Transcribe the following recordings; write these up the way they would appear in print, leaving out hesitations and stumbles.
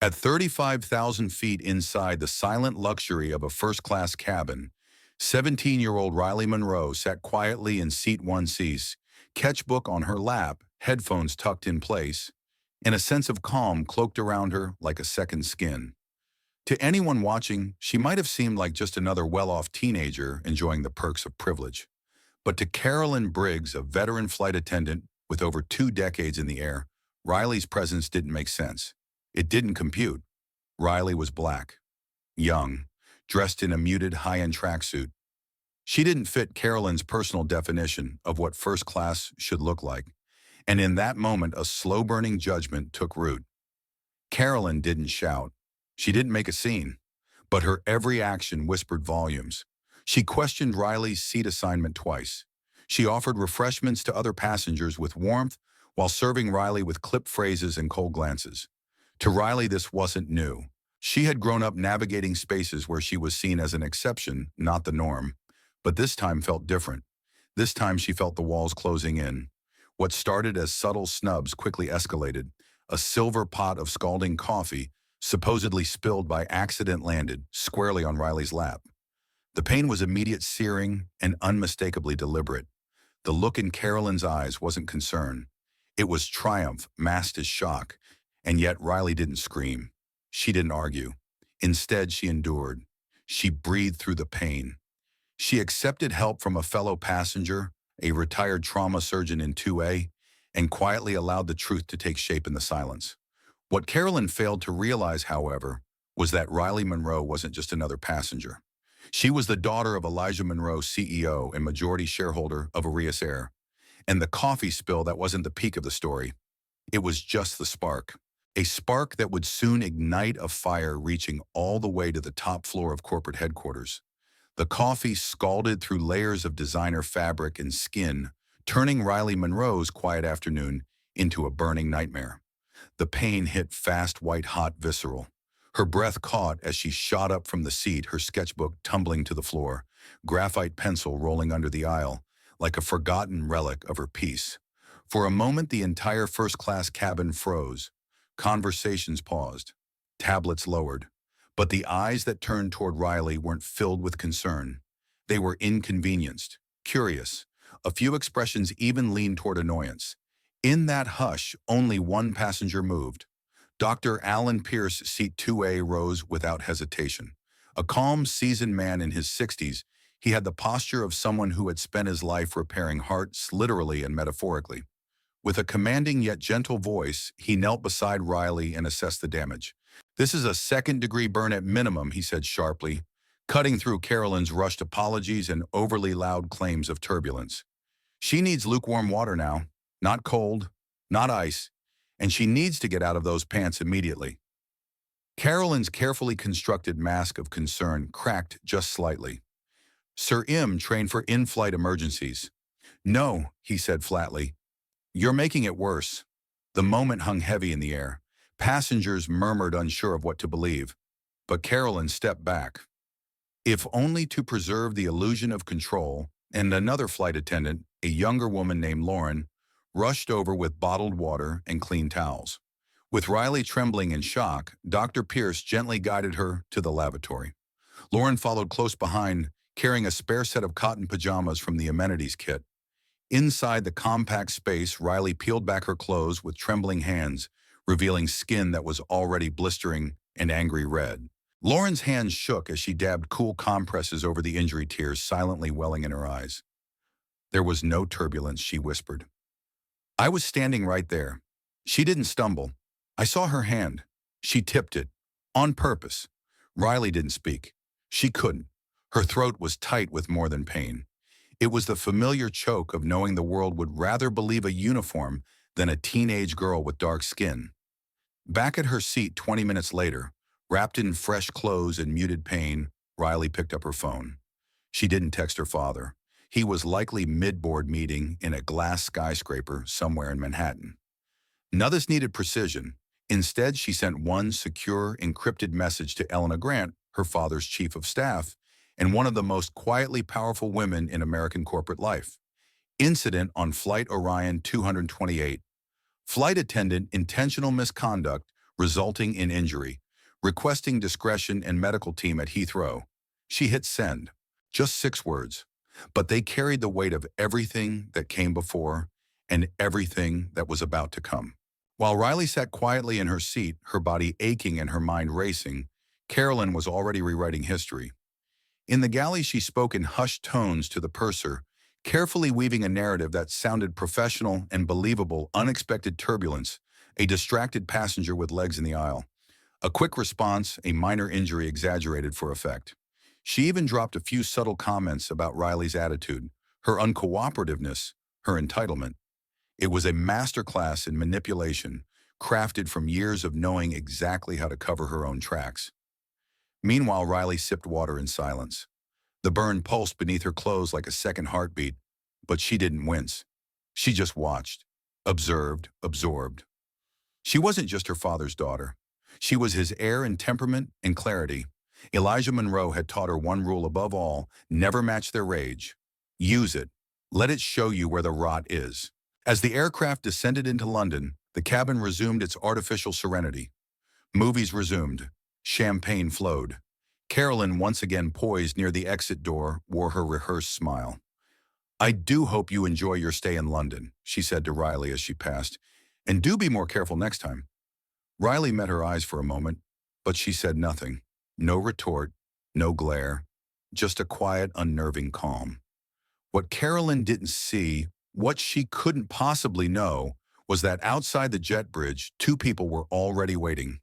At 35,000 feet inside the silent luxury of a first-class cabin, 17-year-old Riley Monroe sat quietly in seat 1C, sketchbook on her lap, headphones tucked in place, and a sense of calm cloaked around her like a second skin. To anyone watching, she might have seemed like just another well-off teenager enjoying the perks of privilege. But to Carolyn Briggs, a veteran flight attendant with over 2 decades in the air, Riley's presence didn't make sense. It didn't compute. Riley was black, young, dressed in a muted high-end tracksuit. She didn't fit Carolyn's personal definition of what first class should look like, and in that moment a slow-burning judgment took root. Carolyn didn't shout. She didn't make a scene, but her every action whispered volumes. She questioned Riley's seat assignment twice. She offered refreshments to other passengers with warmth while serving Riley with clipped phrases and cold glances. To Riley, this wasn't new. She had grown up navigating spaces where she was seen as an exception, not the norm. But this time felt different. This time she felt the walls closing in. What started as subtle snubs quickly escalated. A silver pot of scalding coffee, supposedly spilled by accident, landed squarely on Riley's lap. The pain was immediate, searing, and unmistakably deliberate. The look in Carolyn's eyes wasn't concern. It was triumph masked as shock. And yet Riley didn't scream. She didn't argue. Instead, she endured. She breathed through the pain. She accepted help from a fellow passenger, a retired trauma surgeon in 2A, and quietly allowed the truth to take shape in the silence. What Carolyn failed to realize, however, was that Riley Monroe wasn't just another passenger. She was the daughter of Elijah Monroe, CEO and majority shareholder of Arias Air. And the coffee spill, that wasn't the peak of the story. It was just the spark. A spark that would soon ignite a fire reaching all the way to the top floor of corporate headquarters. The coffee scalded through layers of designer fabric and skin, turning Riley Monroe's quiet afternoon into a burning nightmare. The pain hit fast, white-hot, visceral. Her breath caught as she shot up from the seat, her sketchbook tumbling to the floor, graphite pencil rolling under the aisle, like a forgotten relic of her peace. For a moment, the entire first-class cabin froze. Conversations paused, tablets lowered, but the eyes that turned toward Riley weren't filled with concern. They were inconvenienced, curious. A few expressions even leaned toward annoyance. In that hush, only one passenger moved. Dr. Alan Pierce, seat 2A, rose without hesitation. A calm, seasoned man in his 60s, he had the posture of someone who had spent his life repairing hearts, literally and metaphorically. With a commanding yet gentle voice, he knelt beside Riley and assessed the damage. "This is a second-degree burn at minimum," he said sharply, cutting through Carolyn's rushed apologies and overly loud claims of turbulence. "She needs lukewarm water now, not cold, not ice, and she needs to get out of those pants immediately." Carolyn's carefully constructed mask of concern cracked just slightly. "Sir M trained for in-flight emergencies." "No," he said flatly. "You're making it worse." The moment hung heavy in the air. Passengers murmured, unsure of what to believe. But Carolyn stepped back, if only to preserve the illusion of control, and another flight attendant, a younger woman named Lauren, rushed over with bottled water and clean towels. With Riley trembling in shock, Dr. Pierce gently guided her to the lavatory. Lauren followed close behind, carrying a spare set of cotton pajamas from the amenities kit. Inside the compact space, Riley peeled back her clothes with trembling hands, revealing skin that was already blistering and angry red. Lauren's hands shook as she dabbed cool compresses over the injury, tears silently welling in her eyes. "There was no turbulence," she whispered. "I was standing right there. She didn't stumble. I saw her hand. She tipped it. On purpose." Riley didn't speak. She couldn't. Her throat was tight with more than pain. It was the familiar choke of knowing the world would rather believe a uniform than a teenage girl with dark skin. Back at her seat 20 minutes later, wrapped in fresh clothes and muted pain, Riley picked up her phone. She didn't text her father. He was likely mid-board meeting in a glass skyscraper somewhere in Manhattan. None of this needed precision. Instead, she sent one secure, encrypted message to Elena Grant, her father's chief of staff, and one of the most quietly powerful women in American corporate life. Incident on Flight Orion 228. Flight attendant intentional misconduct resulting in injury. Requesting discretion and medical team at Heathrow. She hit send. Just 6 words. But they carried the weight of everything that came before and everything that was about to come. While Riley sat quietly in her seat, her body aching and her mind racing, Carolyn was already rewriting history. In the galley, she spoke in hushed tones to the purser, carefully weaving a narrative that sounded professional and believable. Unexpected turbulence, a distracted passenger with legs in the aisle. A quick response, a minor injury exaggerated for effect. She even dropped a few subtle comments about Riley's attitude, her uncooperativeness, her entitlement. It was a masterclass in manipulation, crafted from years of knowing exactly how to cover her own tracks. Meanwhile, Riley sipped water in silence. The burn pulsed beneath her clothes like a second heartbeat, but she didn't wince. She just watched, observed, absorbed. She wasn't just her father's daughter. She was his heir in temperament and clarity. Elijah Monroe had taught her one rule above all: never match their rage. Use it. Let it show you where the rot is. As the aircraft descended into London, the cabin resumed its artificial serenity. Movies resumed. Champagne flowed. Carolyn, once again poised near the exit door, wore her rehearsed smile. "I do hope you enjoy your stay in London," she said to Riley as she passed, "and do be more careful next time." Riley met her eyes for a moment, but she said nothing. No retort, no glare, just a quiet, unnerving calm. What Carolyn didn't see, what she couldn't possibly know, was that outside the jet bridge, 2 people were already waiting.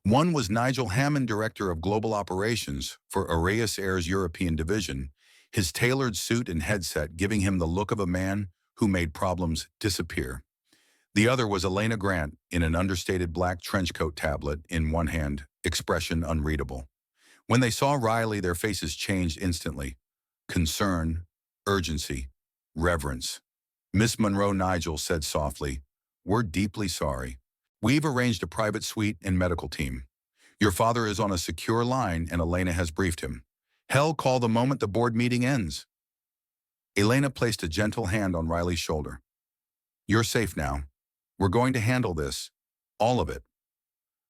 One was Nigel Hammond, Director of Global Operations for Araeus Air's European Division, his tailored suit and headset giving him the look of a man who made problems disappear. The other was Elena Grant in an understated black trenchcoat, tablet in one hand, expression unreadable. When they saw Riley, their faces changed instantly. Concern, urgency, reverence. "Miss Monroe," Nigel said softly, "we're deeply sorry. We've arranged a private suite and medical team. Your father is on a secure line and Elena has briefed him. He'll call the moment the board meeting ends." Elena placed a gentle hand on Riley's shoulder. "You're safe now. We're going to handle this. All of it."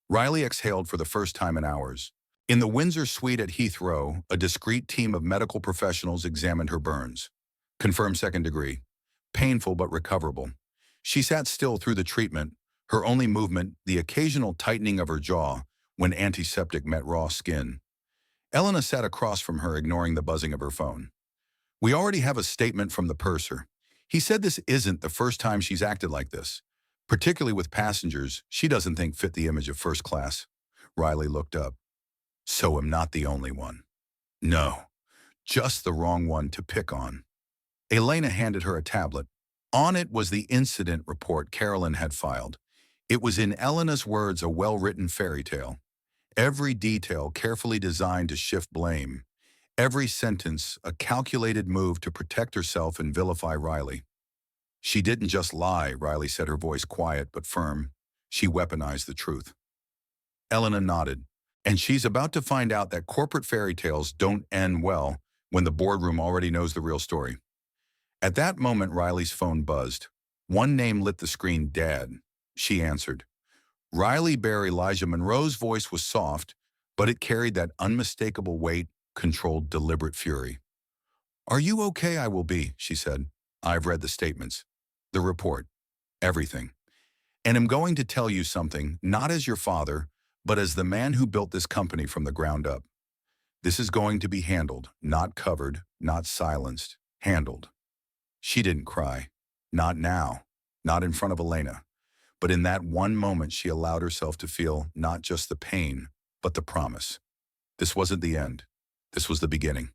Riley exhaled for the first time in hours. In the Windsor suite at Heathrow, a discreet team of medical professionals examined her burns. Confirmed 2nd degree. Painful but recoverable. She sat still through the treatment, her only movement the occasional tightening of her jaw when antiseptic met raw skin. Elena sat across from her, ignoring the buzzing of her phone. "We already have a statement from the purser. He said this isn't the first time she's acted like this. Particularly with passengers, she doesn't think fit the image of first class." Riley looked up. "So I'm not the only one." "No, just the wrong one to pick on." Elena handed her a tablet. On it was the incident report Carolyn had filed. It was, in Elena's words, a well-written fairy tale. Every detail carefully designed to shift blame. Every sentence a calculated move to protect herself and vilify Riley. "She didn't just lie," Riley said, her voice quiet but firm. "She weaponized the truth." Elena nodded. "And she's about to find out that corporate fairy tales don't end well when the boardroom already knows the real story." At that moment, Riley's phone buzzed. One name lit the screen: Dad. She answered. Riley Bear. Elijah Monroe's voice was soft, but it carried that unmistakable weight, controlled, deliberate fury. "Are you okay?" "I will be," she said. "I've read the statements, the report, everything. And I'm going to tell you something, not as your father, but as the man who built this company from the ground up. This is going to be handled, not covered, not silenced, handled." She didn't cry. Not now, not in front of Elena. But in that one moment, she allowed herself to feel not just the pain, but the promise. This wasn't the end. This was the beginning.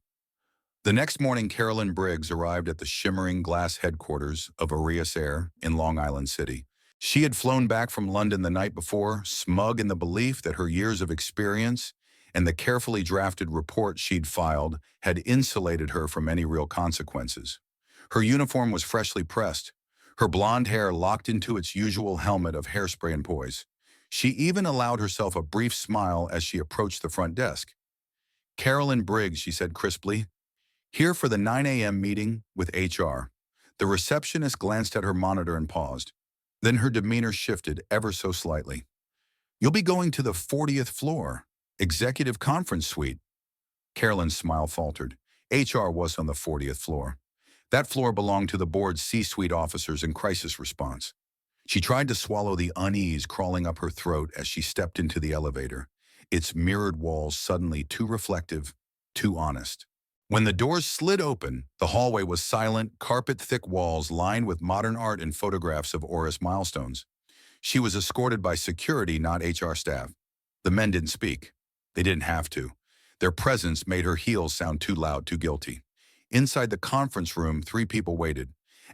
The next morning, Carolyn Briggs arrived at the shimmering glass headquarters of Araeus Air in Long Island City. She had flown back from London the night before, smug in the belief that her years of experience and the carefully drafted report she'd filed had insulated her from any real consequences. Her uniform was freshly pressed, her blonde hair locked into its usual helmet of hairspray and poise. She even allowed herself a brief smile as she approached the front desk. "Carolyn Briggs," she said crisply, "here for the 9 a.m. meeting with HR." The receptionist glanced at her monitor and paused. Then her demeanor shifted ever so slightly. You'll be going to the 40th floor, executive conference suite. Carolyn's smile faltered. HR was on the 40th floor. That floor belonged to the board's C-suite officers in crisis response. She tried to swallow the unease crawling up her throat as she stepped into the elevator, its mirrored walls suddenly too reflective, too honest. When the doors slid open, the hallway was silent, carpet-thick walls lined with modern art and photographs of Oris milestones. She was escorted by security, not HR staff. The men didn't speak. They didn't have to. Their presence made her heels sound too loud, too guilty. Inside the conference room, 3 people waited.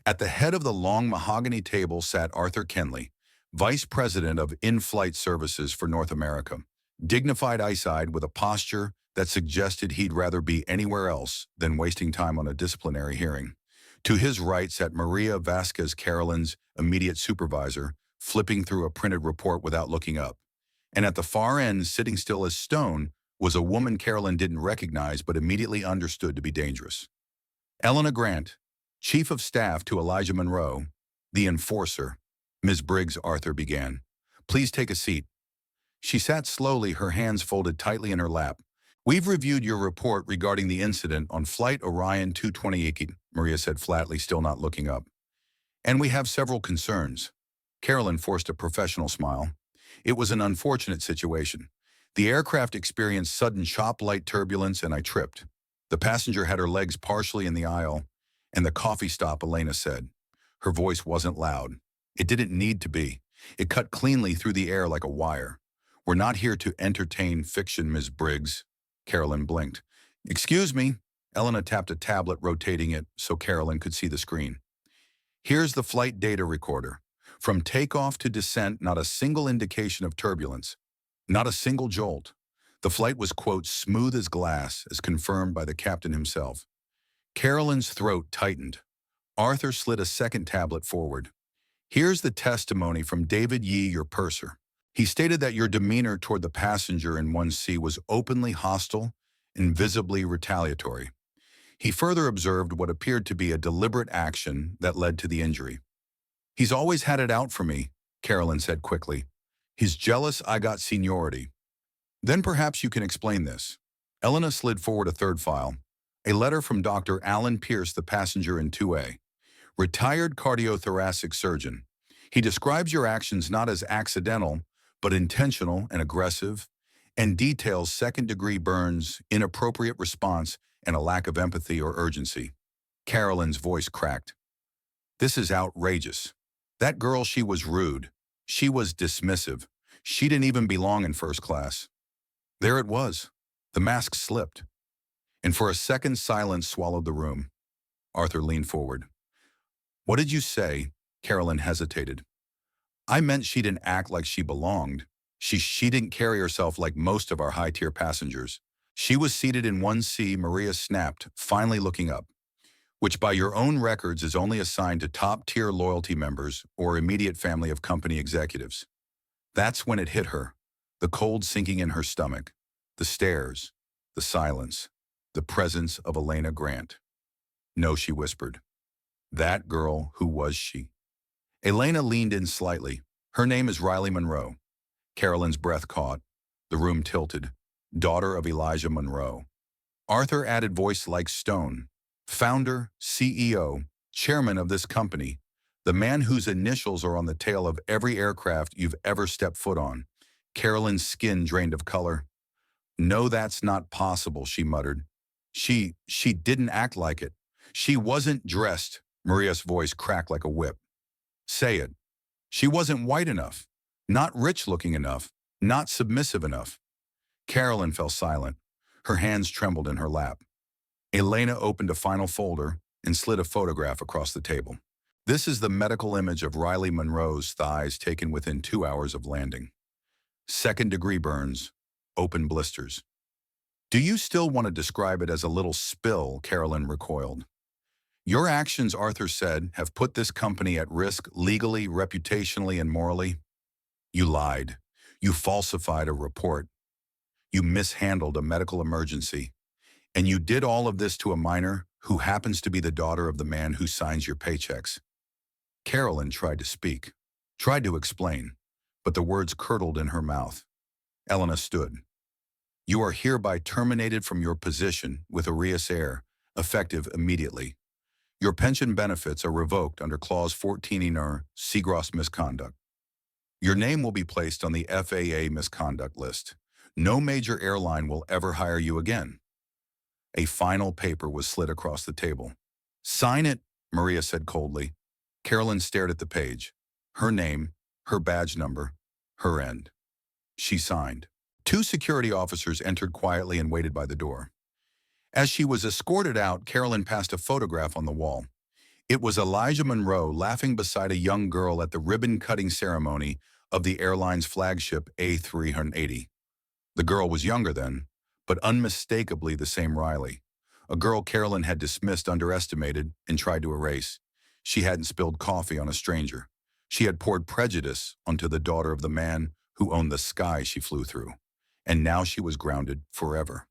At the head of the long mahogany table sat Arthur Kenley, Vice President of In-Flight Services for North America, dignified eyesight with a posture that suggested he'd rather be anywhere else than wasting time on a disciplinary hearing. To his right sat Maria Vasquez, Carolyn's immediate supervisor, flipping through a printed report without looking up. And at the far end, sitting still as stone, was a woman Carolyn didn't recognize but immediately understood to be dangerous. Elena Grant, Chief of Staff to Elijah Monroe, the enforcer. Ms. Briggs, Arthur began. Please take a seat. She sat slowly, her hands folded tightly in her lap. We've reviewed your report regarding the incident on Flight Orion 228, Maria said flatly, still not looking up. And we have several concerns. Carolyn forced a professional smile. It was an unfortunate situation. The aircraft experienced sudden chop-light turbulence and I tripped. The passenger had her legs partially in the aisle, and the coffee stop, Elena said. Her voice wasn't loud. It didn't need to be. It cut cleanly through the air like a wire. We're not here to entertain fiction, Ms. Briggs. Carolyn blinked. Excuse me. Elena tapped a tablet, rotating it so Carolyn could see the screen. Here's the flight data recorder. From takeoff to descent, not a single indication of turbulence. Not a single jolt. The flight was, quote, smooth as glass, as confirmed by the captain himself. Carolyn's throat tightened. Arthur slid a second tablet forward. Here's the testimony from David Yee, your purser. He stated that your demeanor toward the passenger in 1C was openly hostile and visibly retaliatory. He further observed what appeared to be a deliberate action that led to the injury. He's always had it out for me, Carolyn said quickly. He's jealous I got seniority. Then perhaps you can explain this. Elena slid forward a third file. A letter from Dr. Alan Pierce, the passenger in 2A. Retired cardiothoracic surgeon. He describes your actions not as accidental, but intentional and aggressive, and details second-degree burns, inappropriate response, and a lack of empathy or urgency. Carolyn's voice cracked. This is outrageous. That girl, she was rude. She was dismissive. She didn't even belong in first class. There it was. The mask slipped. And for a second, silence swallowed the room. Arthur leaned forward. What did you say? Carolyn hesitated. I meant she didn't act like she belonged. She didn't carry herself like most of our high-tier passengers. She was seated in 1C, Maria snapped, finally looking up, which by your own records is only assigned to top-tier loyalty members or immediate family of company executives. That's when it hit her, the cold sinking in her stomach, the stares, the silence, the presence of Elena Grant. No, she whispered. That girl, who was she? Elena leaned in slightly. Her name is Riley Monroe. Carolyn's breath caught. The room tilted. Daughter of Elijah Monroe. Arthur added, voice like stone. Founder, CEO, chairman of this company. The man whose initials are on the tail of every aircraft you've ever stepped foot on. Carolyn's skin drained of color. No, that's not possible, she muttered. She didn't act like it. She wasn't dressed. Maria's voice cracked like a whip. Say it. She wasn't white enough, not rich-looking enough, not submissive enough. Carolyn fell silent. Her hands trembled in her lap. Elena opened a final folder and slid a photograph across the table. This is the medical image of Riley Monroe's thighs taken within 2 hours of landing. Second-degree burns, open blisters. Do you still want to describe it as a little spill? Carolyn recoiled. Your actions, Arthur said, have put this company at risk legally, reputationally, and morally. You lied. You falsified a report. You mishandled a medical emergency. And you did all of this to a minor who happens to be the daughter of the man who signs your paychecks. Carolyn tried to speak, tried to explain, but the words curdled in her mouth. Elena stood. You are hereby terminated from your position with Arias Air, effective immediately. Your pension benefits are revoked under Clause 14 inter Seagross misconduct. Your name will be placed on the FAA misconduct list. No major airline will ever hire you again. A final paper was slid across the table. Sign it, Maria said coldly. Carolyn stared at the page. Her name, her badge number, her end. She signed. Two security officers entered quietly and waited by the door. As she was escorted out, Carolyn passed a photograph on the wall. It was Elijah Monroe laughing beside a young girl at the ribbon-cutting ceremony of the airline's flagship A380. The girl was younger then, but unmistakably the same Riley. A girl Carolyn had dismissed, underestimated, and tried to erase. She hadn't spilled coffee on a stranger. She had poured prejudice onto the daughter of the man who owned the sky she flew through. And now she was grounded forever.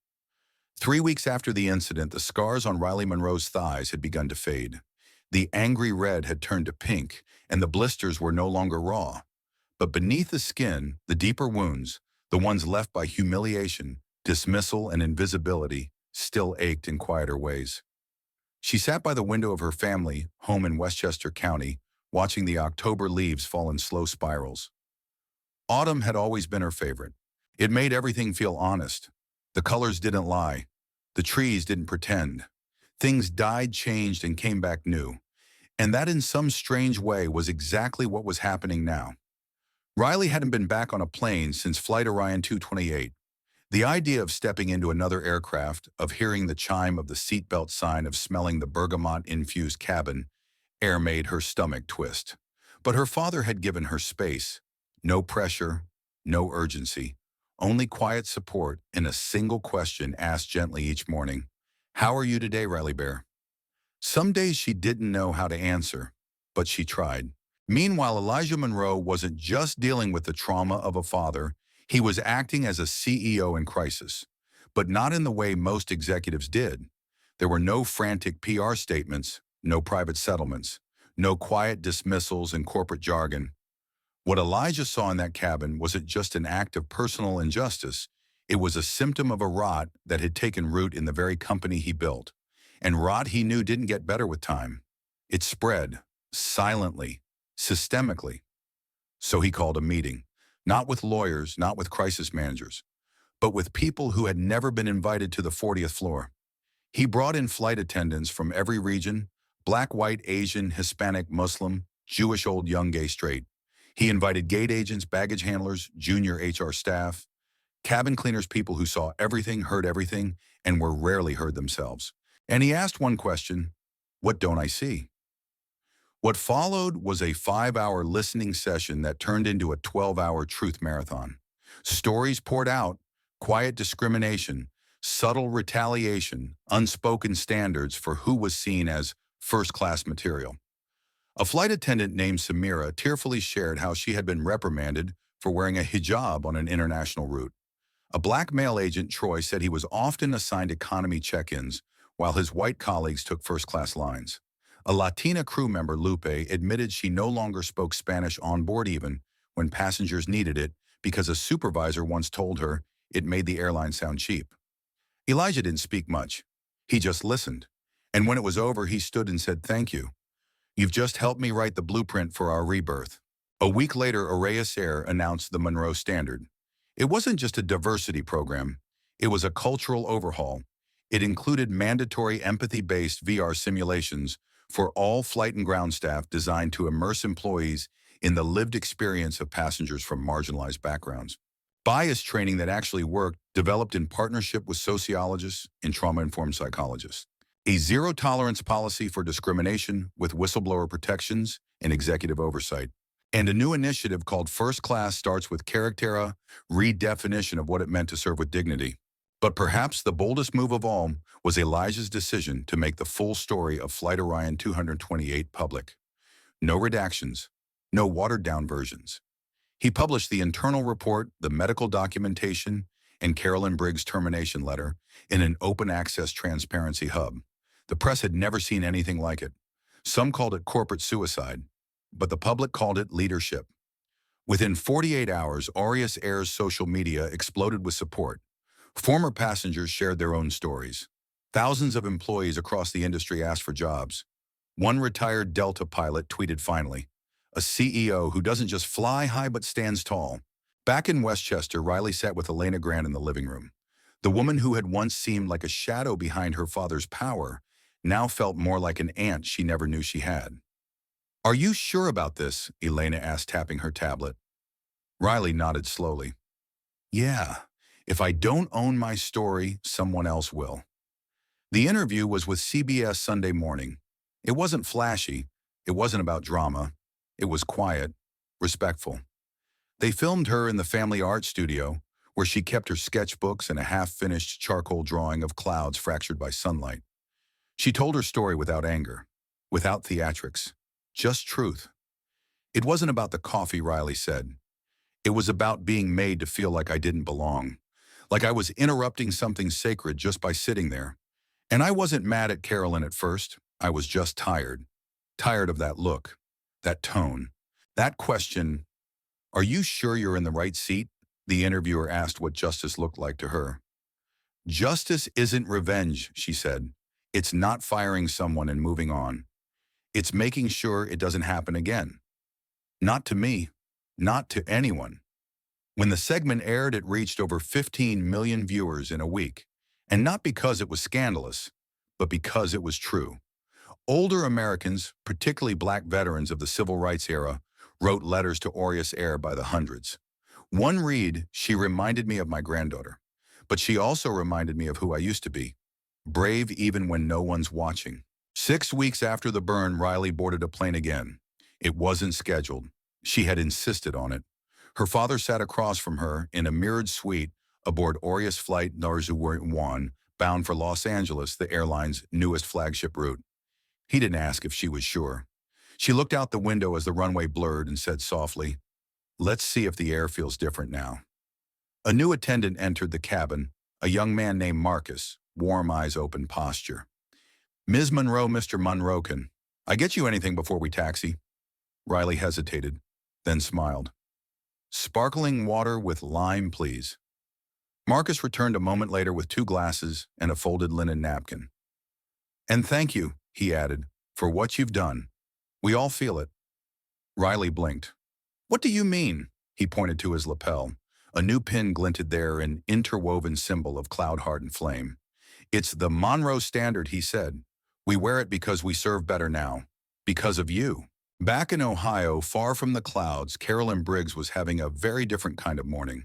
3 weeks after the incident, the scars on Riley Monroe's thighs had begun to fade. The angry red had turned to pink, and the blisters were no longer raw. But beneath the skin, the deeper wounds, the ones left by humiliation, dismissal, and invisibility, still ached in quieter ways. She sat by the window of her family home in Westchester County, watching the October leaves fall in slow spirals. Autumn had always been her favorite. It made everything feel honest. The colors didn't lie. The trees didn't pretend. Things died, changed, and came back new. And that in some strange way was exactly what was happening now. Riley hadn't been back on a plane since Flight Orion 228. The idea of stepping into another aircraft, of hearing the chime of the seatbelt sign, of smelling the bergamot-infused cabin air made her stomach twist. But her father had given her space. No pressure, no urgency. Only quiet support in a single question asked gently each morning. How are you today, Riley Bear? Some days she didn't know how to answer, but she tried. Meanwhile, Elijah Monroe wasn't just dealing with the trauma of a father, he was acting as a CEO in crisis. But not in the way most executives did. There were no frantic PR statements, no private settlements, no quiet dismissals and corporate jargon. What Elijah saw in that cabin wasn't just an act of personal injustice, it was a symptom of a rot that had taken root in the very company he built. And rot he knew didn't get better with time. It spread, silently, systemically. So he called a meeting, not with lawyers, not with crisis managers, but with people who had never been invited to the 40th floor. He brought in flight attendants from every region, black, white, Asian, Hispanic, Muslim, Jewish, old, young, gay, straight. He invited gate agents, baggage handlers, junior HR staff, cabin cleaners, people who saw everything, heard everything, and were rarely heard themselves. And he asked one question, what don't I see? What followed was a 5-hour listening session that turned into a 12-hour truth marathon. Stories poured out, quiet discrimination, subtle retaliation, unspoken standards for who was seen as first-class material. A flight attendant named Samira tearfully shared how she had been reprimanded for wearing a hijab on an international route. A black male agent, Troy, said he was often assigned economy check-ins, while his white colleagues took first-class lines. A Latina crew member, Lupe, admitted she no longer spoke Spanish on board even when passengers needed it because a supervisor once told her it made the airline sound cheap. Elijah didn't speak much. He just listened. And when it was over, he stood and said, "Thank you. You've just helped me write the blueprint for our rebirth." A week later, Arias Air announced the Monroe Standard. It wasn't just a diversity program. It was a cultural overhaul. It included mandatory empathy-based VR simulations for all flight and ground staff designed to immerse employees in the lived experience of passengers from marginalized backgrounds. Bias training that actually worked, developed in partnership with sociologists and trauma-informed psychologists. A zero-tolerance policy for discrimination with whistleblower protections and executive oversight. And a new initiative called First Class Starts with Charactera, redefinition of what it meant to serve with dignity. But perhaps the boldest move of all was Elijah's decision to make the full story of Flight Orion 228 public. No redactions, no watered-down versions. He published the internal report, the medical documentation, and Carolyn Briggs' termination letter in an open-access transparency hub. The press had never seen anything like it. Some called it corporate suicide, but the public called it leadership. Within 48 hours, Aureus Air's social media exploded with support. Former passengers shared their own stories. Thousands of employees across the industry asked for jobs. One retired Delta pilot tweeted finally, "A CEO who doesn't just fly high but stands tall." Back in Westchester, Riley sat with Elena Grant in the living room. The woman who had once seemed like a shadow behind her father's power now felt more like an aunt she never knew she had. "Are you sure about this?" Elena asked, tapping her tablet. Riley nodded slowly. "Yeah, if I don't own my story, someone else will." The interview was with CBS Sunday Morning. It wasn't flashy. It wasn't about drama. It was quiet, respectful. They filmed her in the family art studio, where she kept her sketchbooks and a half-finished charcoal drawing of clouds fractured by sunlight. She told her story without anger, without theatrics, just truth. "It wasn't about the coffee," Riley said. "It was about being made to feel like I didn't belong, like I was interrupting something sacred just by sitting there. And I wasn't mad at Carolyn at first. I was just tired. Tired of that look, that tone, that question, 'Are you sure you're in the right seat?'" The interviewer asked what justice looked like to her. "Justice isn't revenge," she said. "It's not firing someone and moving on. It's making sure it doesn't happen again. Not to me, not to anyone." When the segment aired, it reached over 15 million viewers in a week. And not because it was scandalous, but because it was true. Older Americans, particularly Black veterans of the civil rights era, wrote letters to Aureus Air by the hundreds. One read, "She reminded me of my granddaughter, but she also reminded me of who I used to be, brave even when no one's watching." 6 weeks after the burn, Riley boarded a plane again. It wasn't scheduled. She had insisted on it. Her father sat across from her in a mirrored suite aboard Aureus Flight Narzu-1, bound for Los Angeles, the airline's newest flagship route. He didn't ask if she was sure. She looked out the window as the runway blurred and said softly, "Let's see if the air feels different now." A new attendant entered the cabin, a young man named Marcus, warm eyes, open posture. "Ms. Monroe, Mr. Monroe, can I get you anything before we taxi?" Riley hesitated, then smiled. "Sparkling water with lime, please." Marcus returned a moment later with 2 glasses and a folded linen napkin. "And thank you," he added, "for what you've done. We all feel it." Riley blinked. "What do you mean?" He pointed to his lapel. A new pin glinted there, an interwoven symbol of cloud-hardened flame. "It's the Monroe Standard," he said. "We wear it because we serve better now. Because of you." Back in Ohio, far from the clouds, Carolyn Briggs was having a very different kind of morning.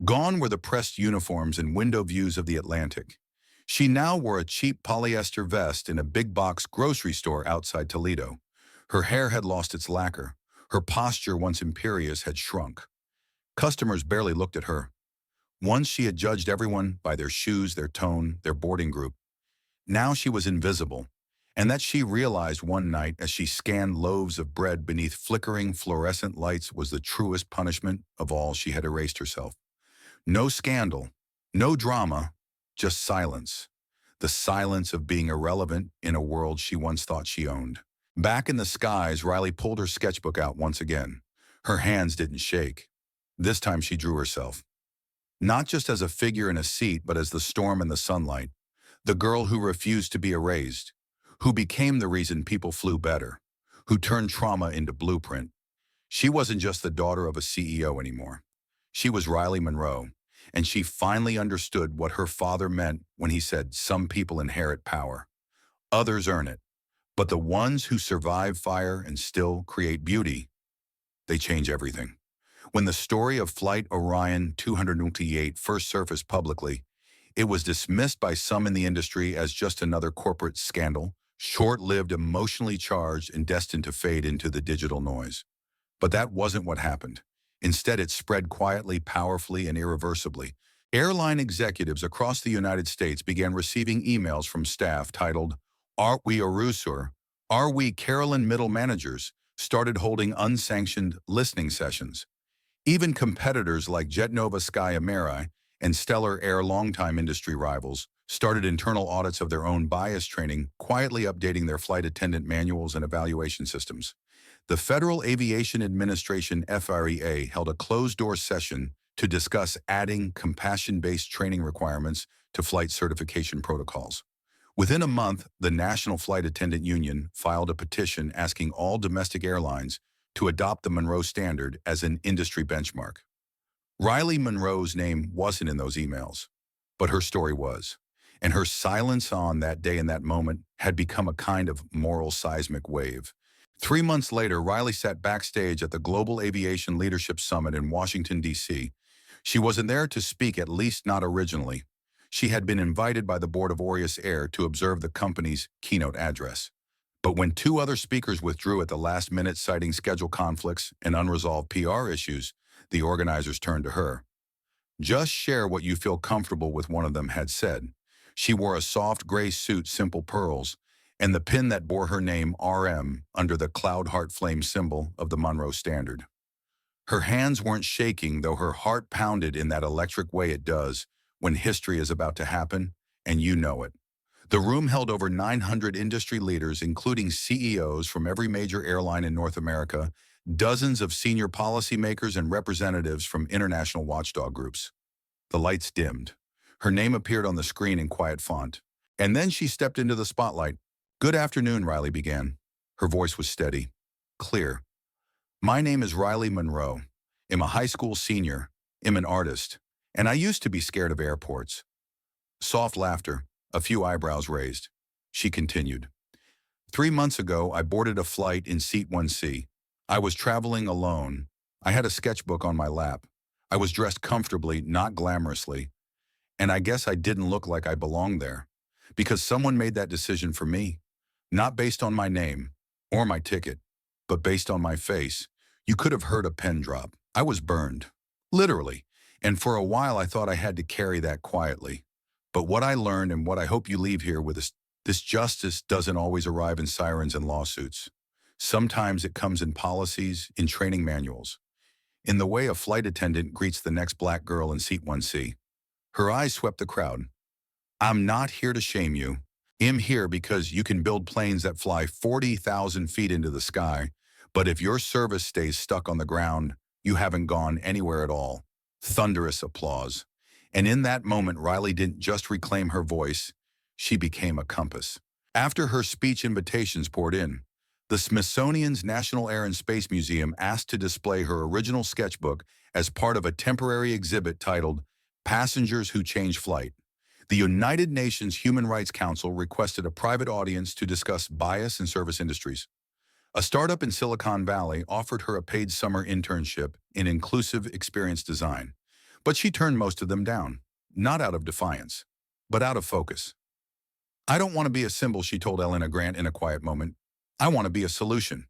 Gone were the pressed uniforms and window views of the Atlantic. She now wore a cheap polyester vest in a big-box grocery store outside Toledo. Her hair had lost its lacquer. Her posture, once imperious, had shrunk. Customers barely looked at her. Once she had judged everyone by their shoes, their tone, their boarding group. Now she was invisible, and that she realized one night as she scanned loaves of bread beneath flickering fluorescent lights was the truest punishment of all. She had erased herself. No scandal, no drama, just silence. The silence of being irrelevant in a world she once thought she owned. Back in the skies, Riley pulled her sketchbook out once again. Her hands didn't shake. This time she drew herself. Not just as a figure in a seat, but as the storm and the sunlight. The girl who refused to be erased. Who became the reason people flew better. Who turned trauma into blueprint. She wasn't just the daughter of a CEO anymore. She was Riley Monroe, and she finally understood what her father meant when he said, "Some people inherit power. Others earn it. But the ones who survive fire and still create beauty, they change everything." When the story of Flight Orion 228 first surfaced publicly, it was dismissed by some in the industry as just another corporate scandal, short-lived, emotionally charged, and destined to fade into the digital noise. But that wasn't what happened. Instead, it spread quietly, powerfully, and irreversibly. Airline executives across the United States began receiving emails from staff titled, "Are we Arusur? Are we Carolyn Middle Managers?" started holding unsanctioned listening sessions. Even competitors like JetNova Sky Amerii and Stellar Air, longtime industry rivals, started internal audits of their own bias training, quietly updating their flight attendant manuals and evaluation systems. the Federal Aviation Administration FREA held a closed-door session to discuss adding compassion-based training requirements to flight certification protocols. Within a month, the National Flight Attendant Union filed a petition asking all domestic airlines to adopt the Monroe Standard as an industry benchmark. Riley Monroe's name wasn't in those emails, but her story was, and her silence on that day and that moment had become a kind of moral seismic wave. 3 months later, Riley sat backstage at the Global Aviation Leadership Summit in Washington, D.C. She wasn't there to speak, at least not originally. She had been invited by the board of Aureus Air to observe the company's keynote address. But when 2 other speakers withdrew at the last minute citing schedule conflicts and unresolved PR issues, the organizers turned to her. "Just share what you feel comfortable with," one of them had said. She wore a soft gray suit, simple pearls, and the pin that bore her name, RM, under the cloud heart flame symbol of the Monroe Standard. Her hands weren't shaking, though her heart pounded in that electric way it does when history is about to happen, and you know it. The room held over 900 industry leaders, including CEOs from every major airline in North America, dozens of senior policymakers and representatives from international watchdog groups. The lights dimmed. Her name appeared on the screen in quiet font. And then she stepped into the spotlight. "Good afternoon," Riley began. Her voice was steady, clear. "My name is Riley Monroe. I'm a high school senior. I'm an artist. And I used to be scared of airports." Soft laughter, a few eyebrows raised. She continued. 3 months ago, I boarded a flight in seat 1C. I was traveling alone. I had a sketchbook on my lap. I was dressed comfortably, not glamorously. And I guess I didn't look like I belonged there. Because someone made that decision for me. Not based on my name or my ticket, but based on my face. You could have heard a pen drop. I was burned. Literally. And for a while I thought I had to carry that quietly. But what I learned, and what I hope you leave here with, is this: justice doesn't always arrive in sirens and lawsuits. Sometimes it comes in policies, in training manuals, in the way a flight attendant greets the next black girl in seat 1C. Her eyes swept the crowd. "I'm not here to shame you. I'm here because you can build planes that fly 40,000 feet into the sky, but if your service stays stuck on the ground, you haven't gone anywhere at all." Thunderous applause. And in that moment, Riley didn't just reclaim her voice, she became a compass. After her speech, invitations poured in. The Smithsonian's National Air and Space Museum asked to display her original sketchbook as part of a temporary exhibit titled "Passengers Who Change Flight." The United Nations Human Rights Council requested a private audience to discuss bias in service industries. A startup in Silicon Valley offered her a paid summer internship in inclusive experience design, but she turned most of them down, not out of defiance, but out of focus. "I don't want to be a symbol," she told Elena Grant in a quiet moment. "I want to be a solution."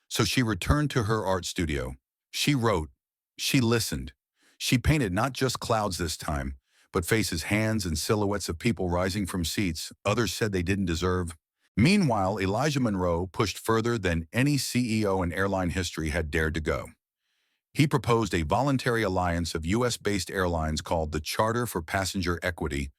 So she returned to her art studio. She wrote. She listened. She painted not just clouds this time, but faces, hands, and silhouettes of people rising from seats others said they didn't deserve. Meanwhile, Elijah Monroe pushed further than any CEO in airline history had dared to go. He proposed a voluntary alliance of U.S.-based airlines called the Charter for Passenger Equity,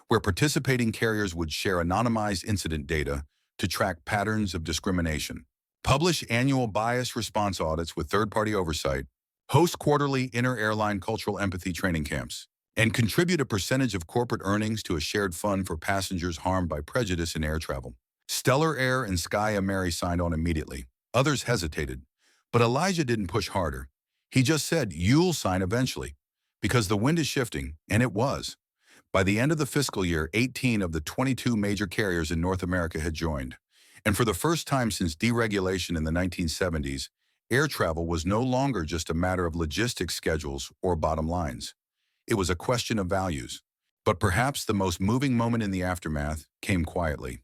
where participating carriers would share anonymized incident data to track patterns of discrimination, publish annual bias response audits with third-party oversight, host quarterly inter-airline cultural empathy training camps, and contribute a percentage of corporate earnings to a shared fund for passengers harmed by prejudice in air travel. Stellar Air and Sky Ameri signed on immediately. Others hesitated, but Elijah didn't push harder. He just said, "You'll sign eventually," because the wind is shifting, and it was. By the end of the fiscal year, 18 of the 22 major carriers in North America had joined. And for the first time since deregulation in the 1970s, air travel was no longer just a matter of logistics, schedules, or bottom lines. It was a question of values. But perhaps the most moving moment in the aftermath came quietly.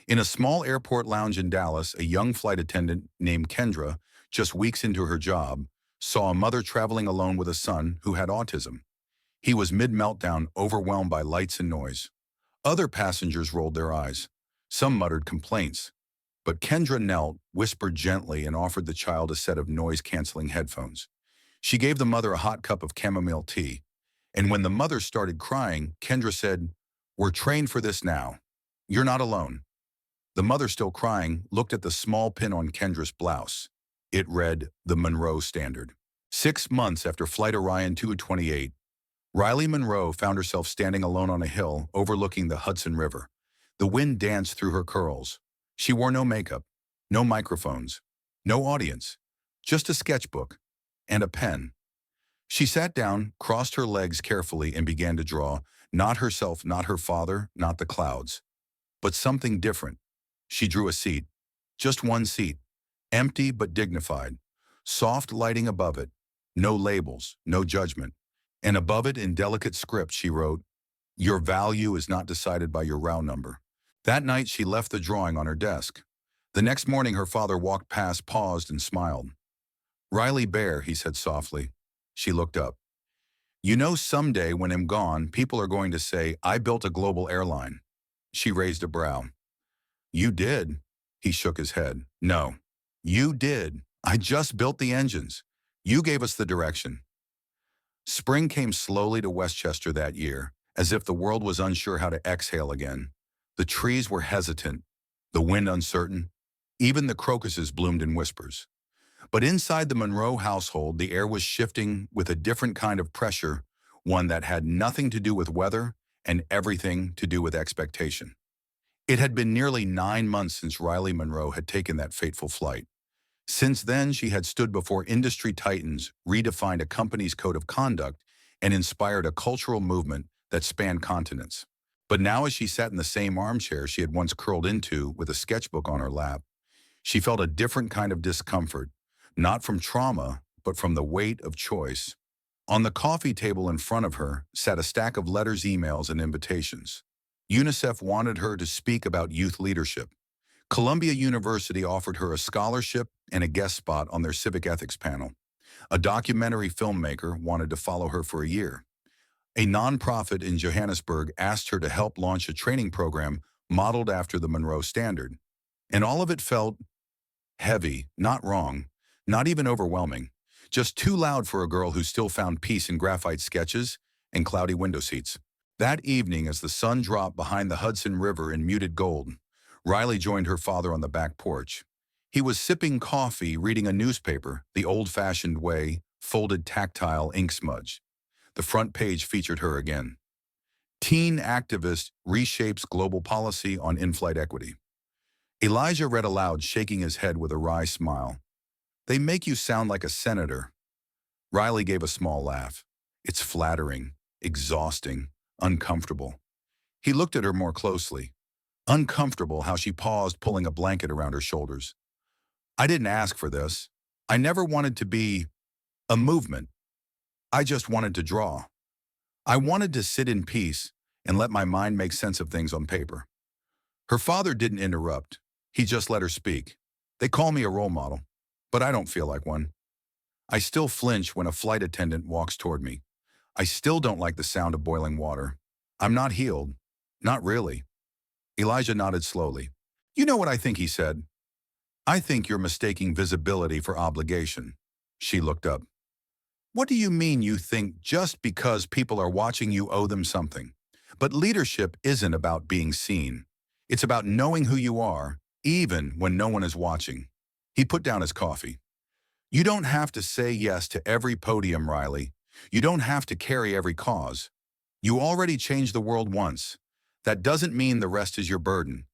In a small airport lounge in Dallas, a young flight attendant named Kendra, just weeks into her job, saw a mother traveling alone with a son who had autism. He was mid-meltdown, overwhelmed by lights and noise. Other passengers rolled their eyes. Some muttered complaints. But Kendra knelt, whispered gently, and offered the child a set of noise-canceling headphones. She gave the mother a hot cup of chamomile tea. And when the mother started crying, Kendra said, "We're trained for this now. You're not alone." The mother, still crying, looked at the small pin on Kendra's blouse. It read, The Monroe Standard. 6 months after Flight Orion 228, Riley Monroe found herself standing alone on a hill overlooking the Hudson River. The wind danced through her curls. She wore no makeup, no microphones, no audience, just a sketchbook and a pen. She sat down, crossed her legs carefully, and began to draw, not herself, not her father, not the clouds, but something different. She drew a seat, just one seat, empty but dignified, soft lighting above it, no labels, no judgment. And above it, in delicate script, she wrote, Your value is not decided by your row number. That night, she left the drawing on her desk. The next morning, her father walked past, paused, and smiled. Riley Bear, he said softly. She looked up. You know, someday when I'm gone, people are going to say, I built a global airline. She raised a brow. You did? He shook his head. No, you did. I just built the engines. You gave us the direction. Spring came slowly to Westchester that year, as if the world was unsure how to exhale again. The trees were hesitant, the wind uncertain. Even the crocuses bloomed in whispers. But inside the Monroe household, the air was shifting with a different kind of pressure, one that had nothing to do with weather and everything to do with expectation. It had been nearly 9 months since Riley Monroe had taken that fateful flight. Since then, she had stood before industry titans, redefined a company's code of conduct, and inspired a cultural movement that spanned continents. But now, as she sat in the same armchair she had once curled into with a sketchbook on her lap, she felt a different kind of discomfort, not from trauma, but from the weight of choice. On the coffee table in front of her sat a stack of letters, emails, and invitations. UNICEF wanted her to speak about youth leadership. Columbia University offered her a scholarship and a guest spot on their civic ethics panel. A documentary filmmaker wanted to follow her for a year. A nonprofit in Johannesburg asked her to help launch a training program modeled after the Monroe Standard. And all of it felt heavy, not wrong, not even overwhelming, just too loud for a girl who still found peace in graphite sketches and cloudy window seats. That evening, as the sun dropped behind the Hudson River in muted gold, Riley joined her father on the back porch. He was sipping coffee, reading a newspaper, the old-fashioned way, folded tactile ink smudge. The front page featured her again. Teen activist reshapes global policy on in-flight equity. Elijah read aloud, shaking his head with a wry smile. They make you sound like a senator. Riley gave a small laugh. It's flattering, exhausting, uncomfortable. He looked at her more closely. Uncomfortable how she paused, pulling a blanket around her shoulders. I didn't ask for this. I never wanted to be a movement. I just wanted to draw. I wanted to sit in peace and let my mind make sense of things on paper. Her father didn't interrupt. He just let her speak. They call me a role model, but I don't feel like one. I still flinch when a flight attendant walks toward me. I still don't like the sound of boiling water. I'm not healed. Not really. Elijah nodded slowly. You know what I think, he said. I think you're mistaking visibility for obligation. She looked up. What do you mean you think just because people are watching you owe them something? But leadership isn't about being seen. It's about knowing who you are, even when no one is watching. He put down his coffee. You don't have to say yes to every podium, Riley. You don't have to carry every cause. You already changed the world once. That doesn't mean the rest is your burden.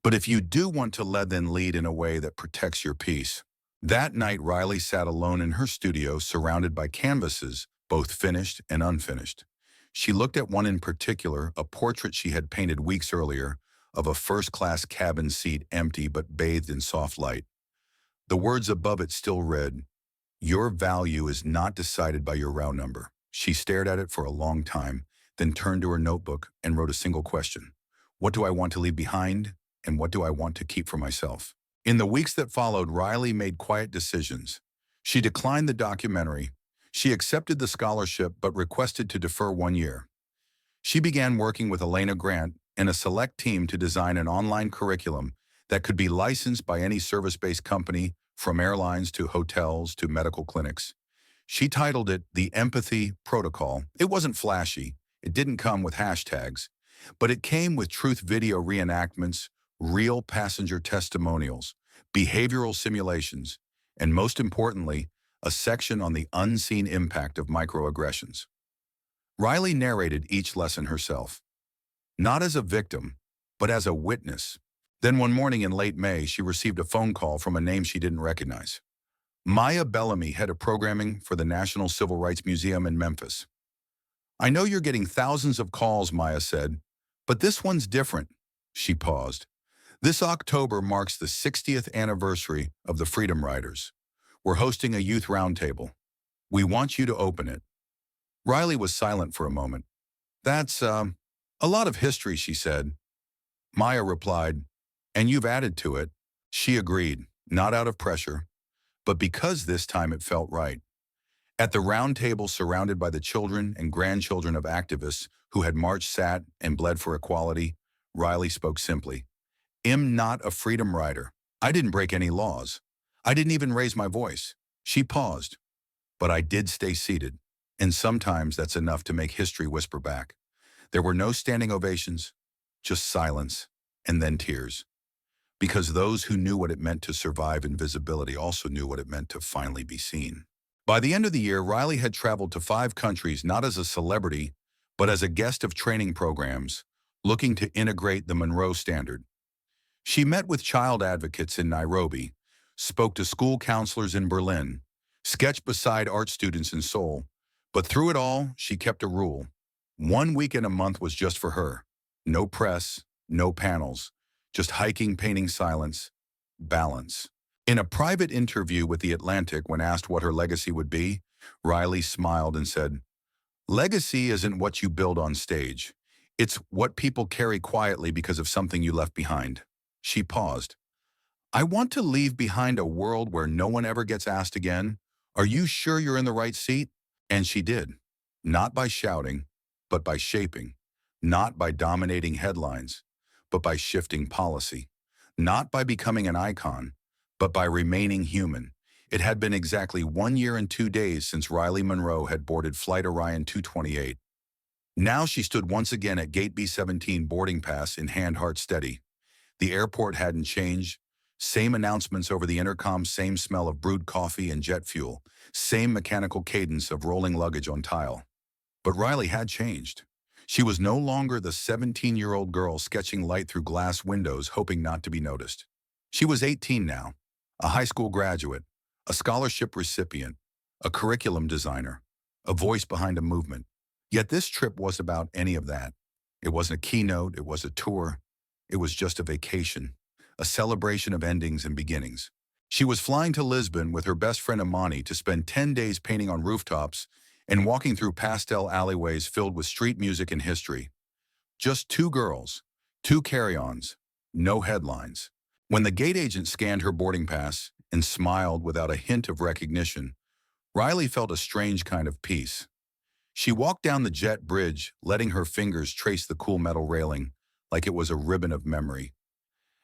But if you do want to then lead in a way that protects your peace. That night, Riley sat alone in her studio, surrounded by canvases, both finished and unfinished. She looked at one in particular, a portrait she had painted weeks earlier, of a first-class cabin seat, empty but bathed in soft light. The words above it still read, Your value is not decided by your row number. She stared at it for a long time, then turned to her notebook and wrote a single question. What do I want to leave behind, and what do I want to keep for myself? In the weeks that followed, Riley made quiet decisions. She declined the documentary. She accepted the scholarship but requested to defer 1 year. She began working with Elena Grant and a select team to design an online curriculum that could be licensed by any service-based company, from airlines to hotels to medical clinics. She titled it The Empathy Protocol. It wasn't flashy. It didn't come with hashtags, but it came with truth video reenactments, real passenger testimonials, behavioral simulations, and most importantly, a section on the unseen impact of microaggressions. Riley narrated each lesson herself, not as a victim, but as a witness. Then one morning in late May, she received a phone call from a name she didn't recognize. Maya Bellamy, head of programming for the National Civil Rights Museum in Memphis. "I know you're getting thousands of calls," Maya said, "but this one's different." She paused. "This October marks the 60th anniversary of the Freedom Riders. We're hosting a youth roundtable. We want you to open it." Riley was silent for a moment. "That's, a lot of history," she said. Maya replied, "And you've added to it." She agreed, not out of pressure, but because this time it felt right. At the round table, surrounded by the children and grandchildren of activists who had marched, sat, and bled for equality, Riley spoke simply. "I'm not a freedom rider. I didn't break any laws. I didn't even raise my voice." She paused. "But I did stay seated, and sometimes that's enough to make history whisper back." There were no standing ovations, just silence, and then tears. Because those who knew what it meant to survive invisibility also knew what it meant to finally be seen. By the end of the year, Riley had traveled to 5 countries not as a celebrity, but as a guest of training programs, looking to integrate the Monroe Standard. She met with child advocates in Nairobi, spoke to school counselors in Berlin, sketched beside art students in Seoul, but through it all, she kept a rule. 1 weekend a month was just for her. No press, no panels, just hiking, painting, silence, balance. In a private interview with The Atlantic, when asked what her legacy would be, Riley smiled and said, "Legacy isn't what you build on stage. It's what people carry quietly because of something you left behind." She paused. "I want to leave behind a world where no one ever gets asked again, 'Are you sure you're in the right seat?'" And she did. Not by shouting, but by shaping. Not by dominating headlines, but by shifting policy. Not by becoming an icon, but by remaining human. It had been exactly 1 year and 2 days since Riley Monroe had boarded Flight Orion 228. Now she stood once again at Gate B-17, boarding pass in hand, heart steady. The airport hadn't changed. Same announcements over the intercom, same smell of brewed coffee and jet fuel, same mechanical cadence of rolling luggage on tile. But Riley had changed. She was no longer the 17-year-old girl sketching light through glass windows, hoping not to be noticed. She was 18 now, a high school graduate, a scholarship recipient, a curriculum designer, a voice behind a movement. Yet this trip wasn't about any of that. It wasn't a keynote, it was a tour. It was just a vacation, a celebration of endings and beginnings. She was flying to Lisbon with her best friend Imani to spend 10 days painting on rooftops and walking through pastel alleyways filled with street music and history. Just 2 girls, 2 carry-ons, no headlines. When the gate agent scanned her boarding pass and smiled without a hint of recognition, Riley felt a strange kind of peace. She walked down the jet bridge, letting her fingers trace the cool metal railing like it was a ribbon of memory.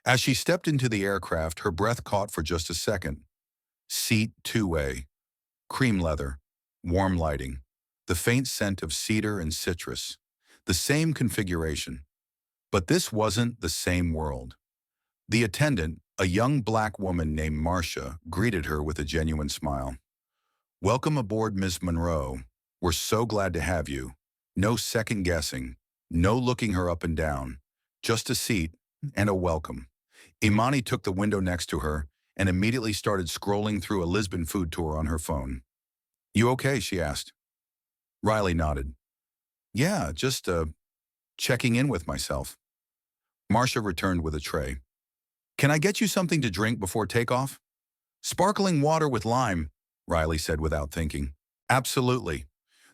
As she stepped into the aircraft, her breath caught for just a second. Seat 2A, cream leather, warm lighting, the faint scent of cedar and citrus, the same configuration. But this wasn't the same world. The attendant, a young black woman named Marcia, greeted her with a genuine smile. "Welcome aboard, Miss Monroe. We're so glad to have you." No second guessing, no looking her up and down, just a seat and a welcome. Imani took the window next to her and immediately started scrolling through a Lisbon food tour on her phone. "You okay?" she asked. Riley nodded. "Yeah, just checking in with myself." Marcia returned with a tray. "Can I get you something to drink before takeoff?" "Sparkling water with lime," Riley said without thinking. "Absolutely."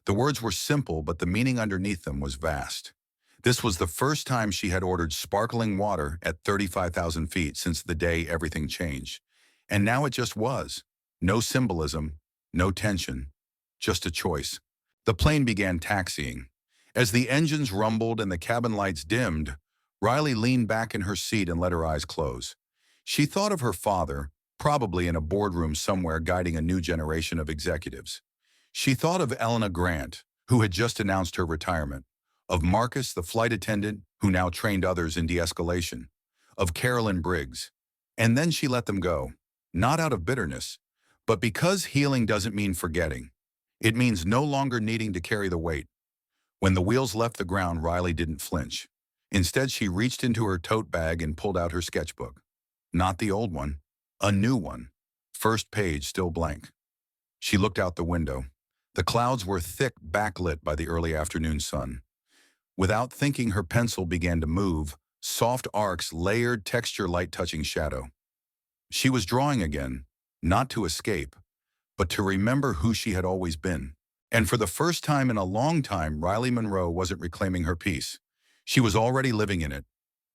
The words were simple, but the meaning underneath them was vast. This was the first time she had ordered sparkling water at 35,000 feet since the day everything changed. And now it just was. No symbolism, no tension, just a choice. The plane began taxiing. As the engines rumbled and the cabin lights dimmed, Riley leaned back in her seat and let her eyes close. She thought of her father, probably in a boardroom somewhere guiding a new generation of executives. She thought of Elena Grant, who had just announced her retirement, of Marcus, the flight attendant, who now trained others in de-escalation, of Carolyn Briggs. And then she let them go, not out of bitterness, But because healing doesn't mean forgetting, it means no longer needing to carry the weight. When the wheels left the ground, Riley didn't flinch. Instead, she reached into her tote bag and pulled out her sketchbook. Not the old one, a new one. First page still blank. She looked out the window. The clouds were thick, backlit by the early afternoon sun. Without thinking, her pencil began to move, soft arcs, layered texture, light touching shadow. She was drawing again, not to escape, but to remember who she had always been. And for the first time in a long time, Riley Monroe wasn't reclaiming her peace. She was already living in it.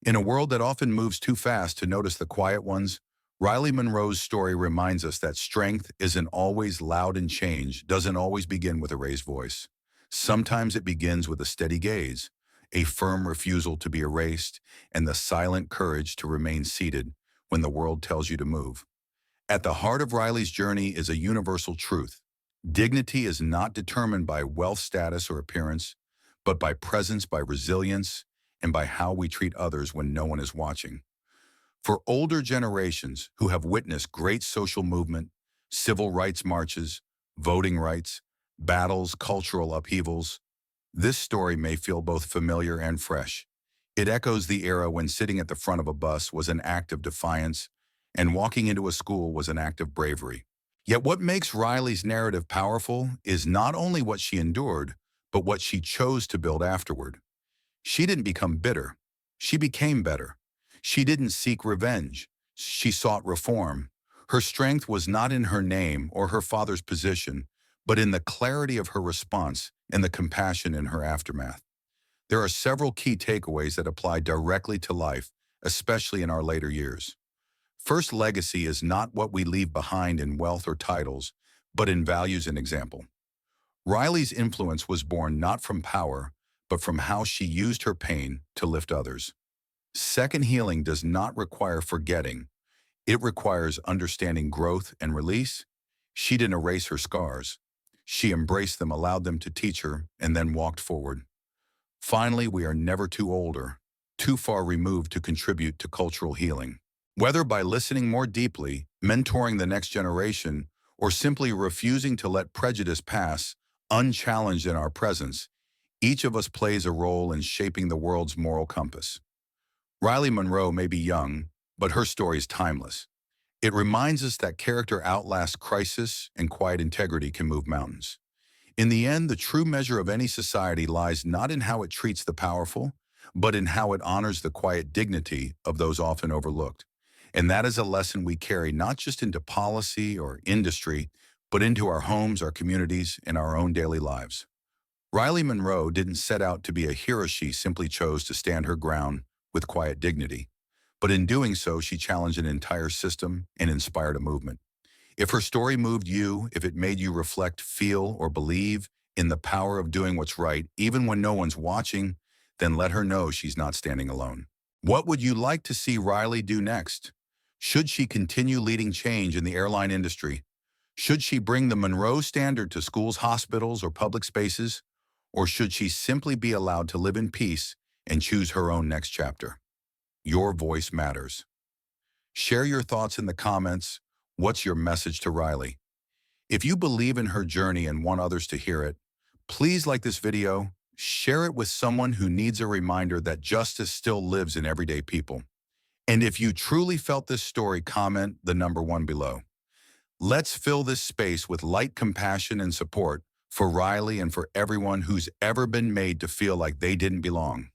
In a world that often moves too fast to notice the quiet ones, Riley Monroe's story reminds us that strength isn't always loud, and change doesn't always begin with a raised voice. Sometimes it begins with a steady gaze, a firm refusal to be erased, and the silent courage to remain seated when the world tells you to move. At the heart of Riley's journey is a universal truth. Dignity is not determined by wealth, status, or appearance, but by presence, by resilience, and by how we treat others when no one is watching. For older generations who have witnessed great social movement, civil rights marches, voting rights, battles, cultural upheavals, this story may feel both familiar and fresh. It echoes the era when sitting at the front of a bus was an act of defiance and walking into a school was an act of bravery. Yet what makes Riley's narrative powerful is not only what she endured, but what she chose to build afterward. She didn't become bitter. She became better. She didn't seek revenge. She sought reform. Her strength was not in her name or her father's position, but in the clarity of her response and the compassion in her aftermath. There are several key takeaways that apply directly to life, especially in our later years. First, legacy is not what we leave behind in wealth or titles, but in values and example. Riley's influence was born not from power, but from how she used her pain to lift others. Second, healing does not require forgetting. It requires understanding growth and release. She didn't erase her scars. She embraced them, allowed them to teach her, and then walked forward. Finally, we are never too old or too far removed to contribute to cultural healing. Whether by listening more deeply, mentoring the next generation, or simply refusing to let prejudice pass unchallenged in our presence, each of us plays a role in shaping the world's moral compass. Riley Monroe may be young, but her story is timeless. It reminds us that character outlasts crisis and quiet integrity can move mountains. In the end, the true measure of any society lies not in how it treats the powerful, but in how it honors the quiet dignity of those often overlooked. And that is a lesson we carry not just into policy or industry, but into our homes, our communities, and our own daily lives. Riley Monroe didn't set out to be a hero. She simply chose to stand her ground with quiet dignity. But in doing so, she challenged an entire system and inspired a movement. If her story moved you, if it made you reflect, feel, or believe in the power of doing what's right, even when no one's watching, then let her know she's not standing alone. What would you like to see Riley do next? Should she continue leading change in the airline industry? Should she bring the Monroe Standard to schools, hospitals, or public spaces? Or should she simply be allowed to live in peace and choose her own next chapter? Your voice matters. Share your thoughts in the comments. What's your message to Riley? If you believe in her journey and want others to hear it, please like this video, share it with someone who needs a reminder that justice still lives in everyday people. And if you truly felt this story, comment the number 1 below. Let's fill this space with light, compassion, and support for Riley and for everyone who's ever been made to feel like they didn't belong.